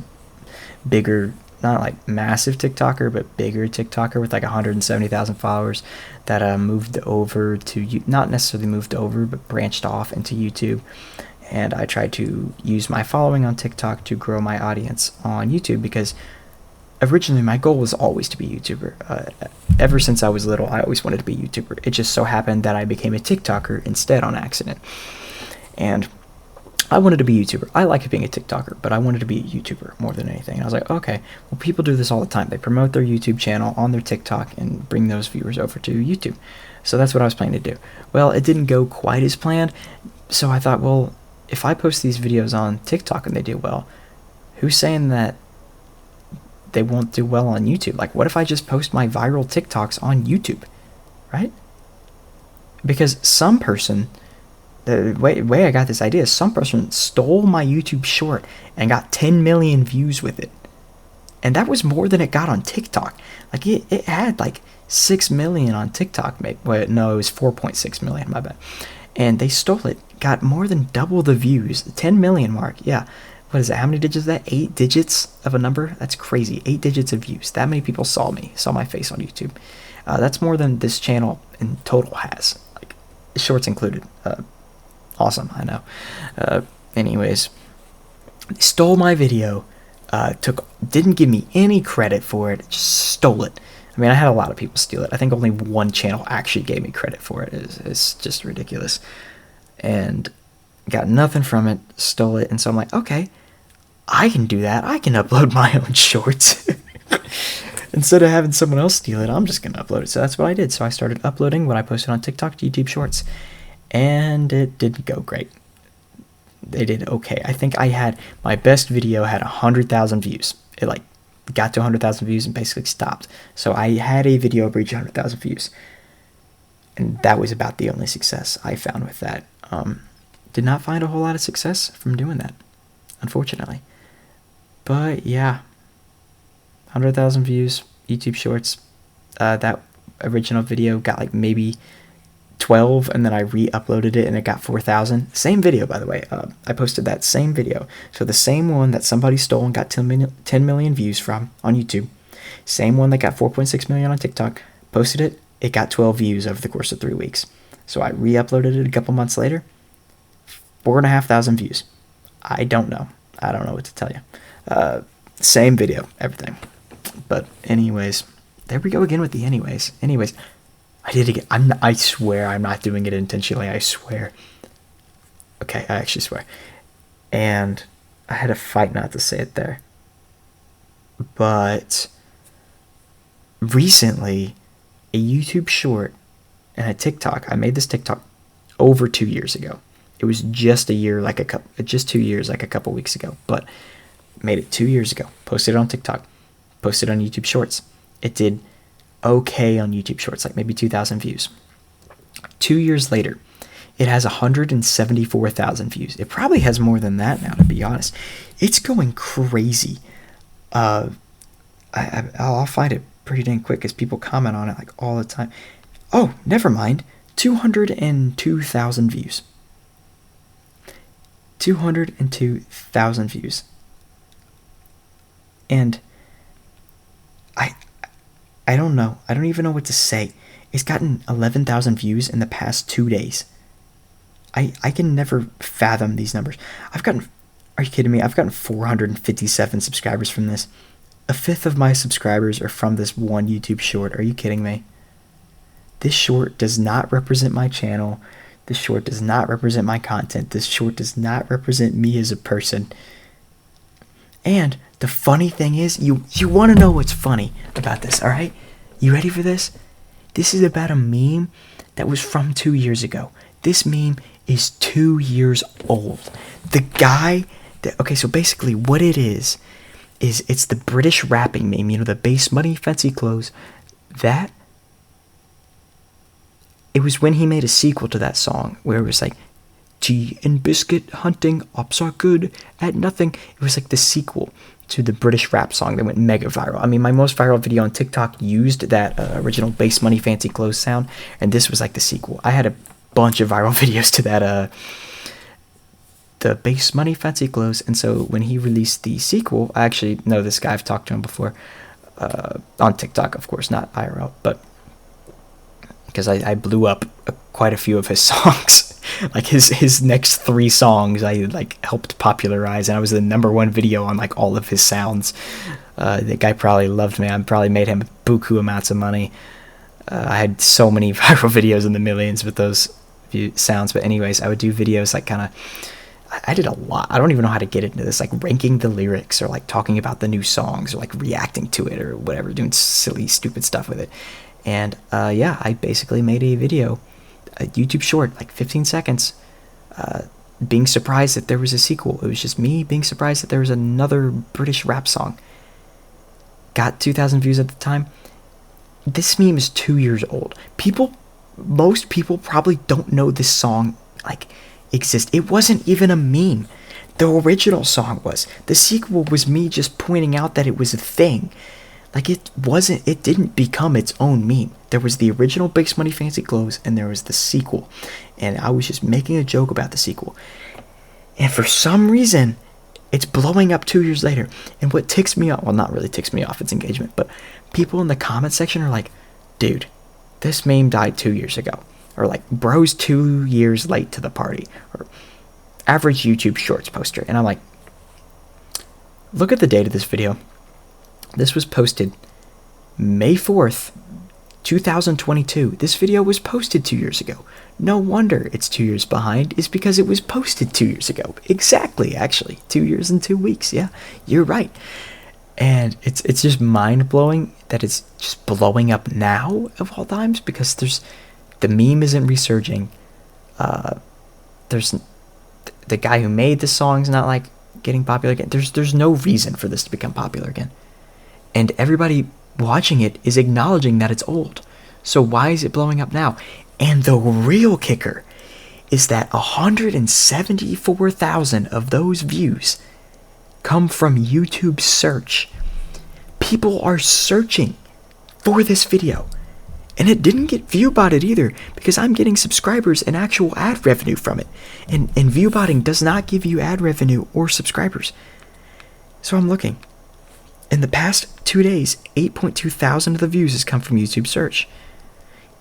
bigger, not like massive TikToker, but bigger TikToker with like 170,000 followers that moved over to, not necessarily moved over, but branched off into YouTube. And I tried to use my following on TikTok to grow my audience on YouTube, because originally my goal was always to be a YouTuber. Ever since I was little, I always wanted to be a YouTuber. It just so happened that I became a TikToker instead on accident. And I wanted to be a YouTuber. I like being a TikToker, but I wanted to be a YouTuber more than anything. And I was like, okay, well, people do this all the time. They promote their YouTube channel on their TikTok and bring those viewers over to YouTube. So that's what I was planning to do. Well, it didn't go quite as planned. So I thought, well, if I post these videos on TikTok and they do well, who's saying that they won't do well on YouTube? Like, what if I just post my viral TikToks on YouTube, right? Because some person, the way I got this idea is some person stole my YouTube short and got 10 million views with it. And that was more than it got on TikTok. Like, it had like 6 million on TikTok. Maybe. Wait, no, it was 4.6 million, my bad. And they stole it, got more than double the views, the 10 million mark. Yeah. What is it? How many digits is that? 8 digits of a number? That's crazy. 8 digits of views. That many people saw my face on YouTube. That's more than this channel in total has, like shorts included. Awesome, I know. Anyways, they stole my video. Didn't give me any credit for it. Just stole it. I mean, I had a lot of people steal it. I think only one channel actually gave me credit for it. It's just ridiculous. And got nothing from it, stole it, and so I'm like, okay, I can do that. I can upload my own shorts. Instead of having someone else steal it, I'm just going to upload it. So that's what I did. So I started uploading what I posted on TikTok to YouTube Shorts, and it didn't go great. They did okay. I think I had, my best video had 100,000 views. It like got to 100,000 views and basically stopped. So I had a video reach 100,000 views, and that was about the only success I found with that. Did not find a whole lot of success from doing that, unfortunately. But yeah, 100,000 views, YouTube Shorts. That original video got like maybe 12, and then I re-uploaded it and it got 4,000. Same video, by the way. I posted that same video. So the same one that somebody stole and got 10 million views from on YouTube. Same one that got 4.6 million on TikTok. Posted it. It got 12 views over the course of 3 weeks. So I re-uploaded it a couple months later. 4,500 views. I don't know what to tell you. Same video, everything. But anyways, there we go again with the anyways. Anyways, I did it again. I swear I'm not doing it intentionally. I swear. Okay, I actually swear. And I had to fight not to say it there. But recently, a YouTube short and a TikTok. I made this TikTok over 2 years ago. It was just 2 years, like a couple weeks ago. But made it 2 years ago. Posted it on TikTok. Posted it on YouTube Shorts. It did okay on YouTube Shorts, like maybe 2,000 views. 2 years later, it has 174,000 views. It probably has more than that now, to be honest. It's going crazy. I'll find it pretty dang quick because people comment on it like all the time. Oh, never mind. 202,000 views. 202,000 views. And I don't know. I don't even know what to say. It's gotten 11,000 views in the past 2 days. I can never fathom these numbers. Are you kidding me? I've gotten 457 subscribers from this. A fifth of my subscribers are from this one YouTube short. Are you kidding me? This short does not represent my channel. This short does not represent my content. This short does not represent me as a person. And the funny thing is, you want to know what's funny about this, all right? You ready for this? This is about a meme that was from 2 years ago. This meme is 2 years old. The guy okay, so basically what it is it's the British rapping meme, you know, the base money, fancy clothes. That, it was when he made a sequel to that song where it was like, tea and biscuit hunting, ops are good at nothing. It was like the sequel to the British rap song that went mega viral. I mean, my most viral video on TikTok used that original base money, fancy clothes sound, and this was like the sequel. I had a bunch of viral videos to the base money fancy clothes. And so when he released the sequel, I actually know this guy. I've talked to him before, on TikTok, of course, not IRL, but because I blew up quite a few of his songs. Like his next 3 songs I like helped popularize, and I was the #1 video on like all of his sounds. The guy probably loved me. I probably made him buku amounts of money. I had so many viral videos in the millions with those sounds. But anyways, I would do videos like kind of, I did a lot. I don't even know how to get into this, like ranking the lyrics or like talking about the new songs or like reacting to it or whatever, doing silly, stupid stuff with it. And yeah, I basically made a video, a YouTube short, like 15 seconds, being surprised that there was a sequel. It was just me being surprised that there was another British rap song. Got 2,000 views at the time. This meme is 2 years old. Most people probably don't know this song like exists. It wasn't even a meme. The original song was. The sequel was me just pointing out that it was a thing. Like it didn't become its own meme. There was the original Base Money Fancy Clothes and there was the sequel. And I was just making a joke about the sequel. And for some reason, it's blowing up 2 years later. And what ticks me off, well, not really ticks me off, it's engagement, but people in the comment section are like, dude, this meme died 2 years ago. Or like, bro's 2 years late to the party. Or average YouTube Shorts poster. And I'm like, look at the date of this video. This was posted May 4th, 2022. This video was posted 2 years ago. No wonder it's 2 years behind. It's because it was posted 2 years ago. Exactly, actually. 2 years and 2 weeks. Yeah, you're right. And it's just mind-blowing that it's just blowing up now of all times, because the meme isn't resurging. There's the guy who made the song's not like getting popular again. There's no reason for this to become popular again. And everybody watching it is acknowledging that it's old. So why is it blowing up now? And the real kicker is that 174,000 of those views come from YouTube search. People are searching for this video. And it didn't get viewbotted either, because I'm getting subscribers and actual ad revenue from it. And viewbotting does not give you ad revenue or subscribers. So I'm looking. In the past 2 days, 8.2 thousand of the views has come from YouTube search.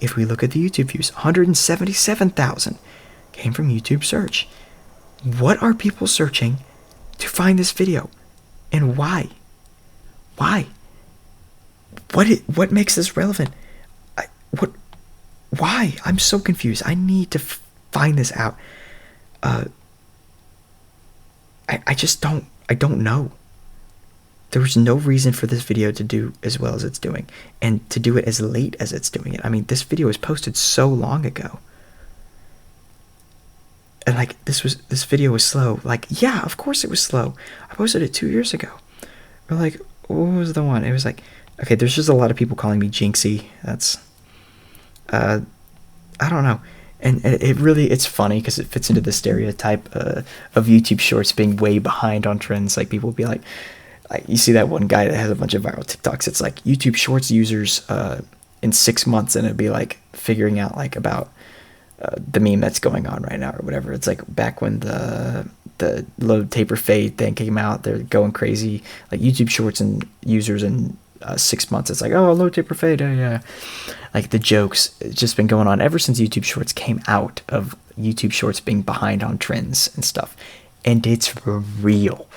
If we look at the YouTube views, 177,000 came from YouTube search. What are people searching to find this video? And why? Why? What makes this relevant? Why? I'm so confused. I need to find this out. I don't know. There was no reason for this video to do as well as it's doing, and to do it as late as it's doing it. I mean, this video was posted so long ago. And like, this video was slow. Like, yeah, of course it was slow. I posted it 2 years ago. Or like, what was the one? It was like, okay, there's just a lot of people calling me Jinxie. That's, I don't know. And it's funny because it fits into the stereotype of YouTube Shorts being way behind on trends. Like, people will be like, you see that one guy that has a bunch of viral TikToks. It's like YouTube Shorts users in 6 months, and it'd be like figuring out like about the meme that's going on right now or whatever. It's like back when the load taper fade thing came out, they're going crazy. Like YouTube Shorts and users in 6 months, it's like, oh, load taper fade, yeah. Like the jokes, it's just been going on ever since YouTube Shorts came out, of YouTube Shorts being behind on trends and stuff. And it's real.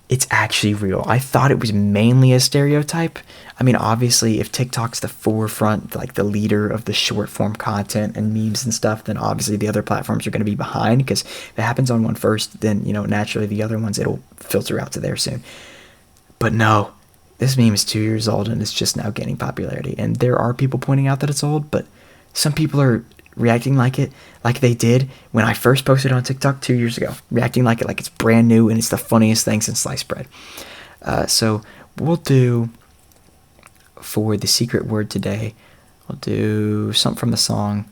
It's actually real. I thought it was mainly a stereotype. I mean, obviously, if TikTok's the forefront, like the leader of the short form content and memes and stuff, then obviously the other platforms are going to be behind, because if it happens on one first, then, naturally the other ones, it'll filter out to there soon. But no, this meme is 2 years old and it's just now gaining popularity. And there are people pointing out that it's old, but some people are reacting like they did when I first posted on TikTok 2 years ago, reacting like it's brand new and it's the funniest thing since sliced bread. So we'll do, for the secret word today, we'll do something from the song.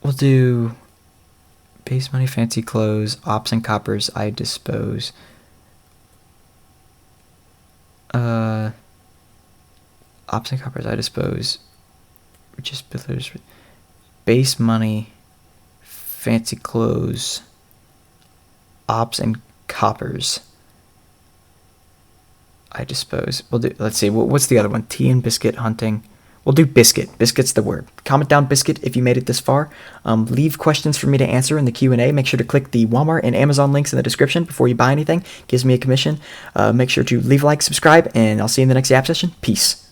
We'll do base money, fancy clothes, ops and coppers, I dispose. Ops and coppers, I dispose. Just billers. Base money, fancy clothes, ops and coppers. I suppose. We'll do, let's see, what's the other one? Tea and biscuit hunting. We'll do biscuit. Biscuit's the word. Comment down biscuit if you made it this far. Leave questions for me to answer in the Q&A. Make sure to click the Walmart and Amazon links in the description before you buy anything. Gives me a commission. Make sure to leave a like, subscribe, and I'll see you in the next Yap session. Peace.